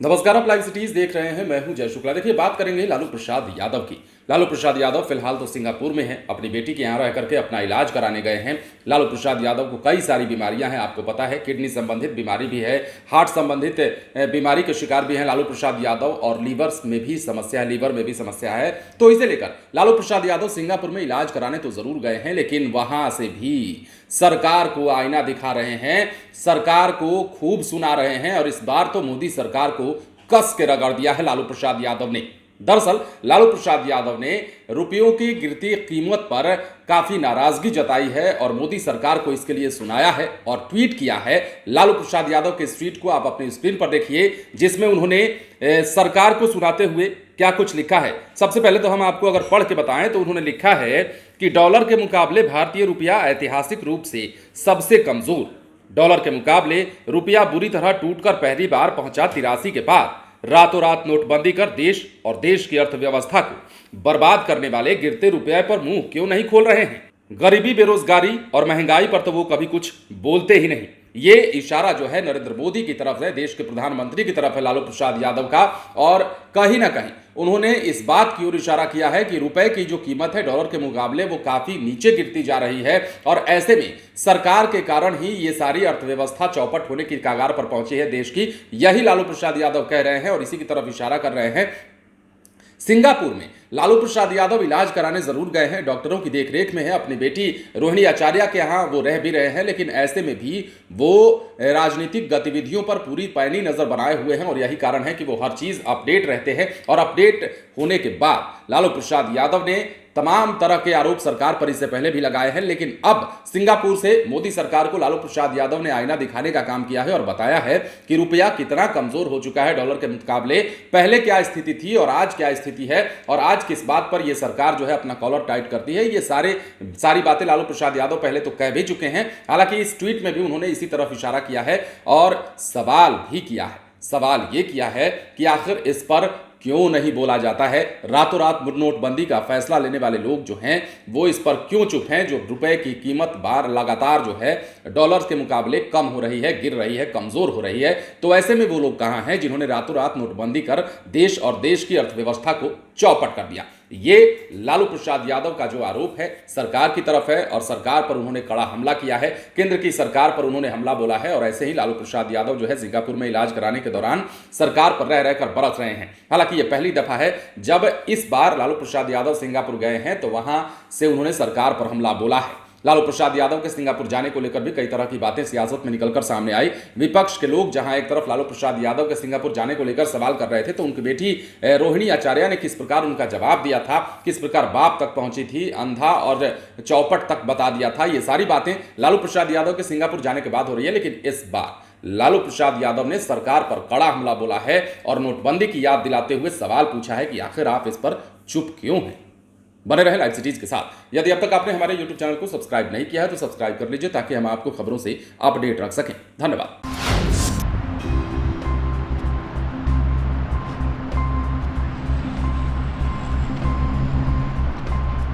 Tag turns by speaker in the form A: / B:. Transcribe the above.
A: नमस्कार, आप live cities देख रहे हैं। मैं हूं जय शुक्ला। देखिए, बात करेंगे लालू प्रसाद यादव की। लालू प्रसाद यादव फिलहाल तो सिंगापुर में हैं, अपनी बेटी के यहाँ रह करके अपना इलाज कराने गए हैं। लालू प्रसाद यादव को कई सारी बीमारियां हैं, आपको पता है। किडनी संबंधित बीमारी भी है, हार्ट संबंधित बीमारी के शिकार भी हैं लालू प्रसाद यादव, और लीवर में भी समस्या है। तो इसे लेकर लालू प्रसाद यादव सिंगापुर में इलाज कराने तो जरूर गए हैं, लेकिन वहां से भी सरकार को आईना दिखा रहे हैं, सरकार को खूब सुना रहे हैं, और इस बार तो मोदी सरकार को कस के रगड़ दिया है लालू प्रसाद यादव ने। दरअसल लालू प्रसाद यादव ने रुपयों की गिरती कीमत पर काफी नाराजगी जताई है और मोदी सरकार को इसके लिए सुनाया है और ट्वीट किया है। लालू प्रसाद यादव के इस ट्वीट को आप अपनी स्क्रीन पर देखिए, जिसमें उन्होंने सरकार को सुनाते हुए क्या कुछ लिखा है। सबसे पहले तो हम आपको अगर पढ़ के बताएं तो उन्होंने लिखा है कि डॉलर के मुकाबले भारतीय रुपया ऐतिहासिक रूप से सबसे कमजोर। डॉलर के मुकाबले रुपया बुरी तरह टूटकर पहली बार पहुंचा 83 के पार। रातों रात नोटबंदी कर देश और देश की अर्थव्यवस्था को बर्बाद करने वाले गिरते रुपये पर मुंह क्यों नहीं खोल रहे हैं? गरीबी, बेरोजगारी और महंगाई पर तो वो कभी कुछ बोलते ही नहीं। ये इशारा जो है नरेंद्र मोदी की तरफ है, देश के प्रधानमंत्री की तरफ है लालू प्रसाद यादव का, और कहीं ना कहीं उन्होंने इस बात की ओर इशारा किया है कि रुपए की जो कीमत है डॉलर के मुकाबले वो काफी नीचे गिरती जा रही है, और ऐसे में सरकार के कारण ही ये सारी अर्थव्यवस्था चौपट होने की कगार पर पहुंची है देश की। यही लालू प्रसाद यादव कह रहे हैं और इसी की तरफ इशारा कर रहे हैं। सिंगापुर में लालू प्रसाद यादव इलाज कराने जरूर गए हैं, डॉक्टरों की देखरेख में है, अपनी बेटी रोहिणी आचार्य के यहाँ वो रह भी रहे हैं, लेकिन ऐसे में भी वो राजनीतिक गतिविधियों पर पूरी पैनी नजर बनाए हुए हैं, और यही कारण है कि वो हर चीज अपडेट रहते हैं। और अपडेट होने के बाद लालू प्रसाद यादव ने तमाम तरह के आरोप सरकार पर इससे पहले भी लगाए हैं, लेकिन अब सिंगापुर से मोदी सरकार को लालू प्रसाद यादव ने आईना दिखाने का काम किया है और बताया है कि रुपया कितना कमजोर हो चुका है डॉलर के मुकाबले। पहले क्या स्थिति थी और आज क्या स्थिति है, और आज किस बात पर यह सरकार जो है अपना कॉलर टाइट करती है। ये सारी बातें लालू प्रसाद यादव पहले तो कह भी चुके हैं। हालांकि इस ट्वीट में भी उन्होंने इसी तरफ इशारा किया है और सवाल भी किया है। सवाल यह किया है कि आखिर इस पर क्यों नहीं बोला जाता है? रातों रात नोटबंदी का फैसला लेने वाले लोग जो हैं वो इस पर क्यों चुप हैं? जो रुपए की कीमत बार लगातार जो है डॉलर के मुकाबले कम हो रही है, गिर रही है, कमजोर हो रही है, तो ऐसे में वो लोग कहां हैं जिन्होंने रातों रात नोटबंदी कर देश और देश की अर्थव्यवस्था को चौपट कर दिया? ये लालू प्रसाद यादव का जो आरोप है सरकार की तरफ है, और सरकार पर उन्होंने कड़ा हमला किया है, केंद्र की सरकार पर उन्होंने हमला बोला है। और ऐसे ही लालू प्रसाद यादव जो है सिंगापुर में इलाज कराने के दौरान सरकार पर रह रहकर बरस रहे हैं। हालांकि यह पहली दफा है जब इस बार लालू प्रसाद यादव सिंगापुर गए हैं, तो वहां से उन्होंने सरकार पर हमला बोला है। लालू प्रसाद यादव के सिंगापुर जाने को लेकर भी कई तरह की बातें सियासत में निकलकर सामने आई। विपक्ष के लोग जहां एक तरफ लालू प्रसाद यादव के सिंगापुर जाने को लेकर सवाल कर रहे थे, तो उनकी बेटी रोहिणी आचार्य ने किस प्रकार उनका जवाब दिया था, किस प्रकार बाप तक पहुंची थी, अंधा और चौपट तक बता दिया था। ये सारी बातें लालू प्रसाद यादव के सिंगापुर जाने के बाद हो रही है। लेकिन इस बार लालू प्रसाद यादव ने सरकार पर कड़ा हमला बोला है और नोटबंदी की याद दिलाते हुए सवाल पूछा है कि आखिर आप इस पर चुप क्यों हैं? बने रहे लाइव सिटीज के साथ। यदि अब तक आपने हमारे YouTube चैनल को सब्सक्राइब नहीं किया है तो सब्सक्राइब कर लीजिए, ताकि हम आपको खबरों से अपडेट रख सकें। धन्यवाद।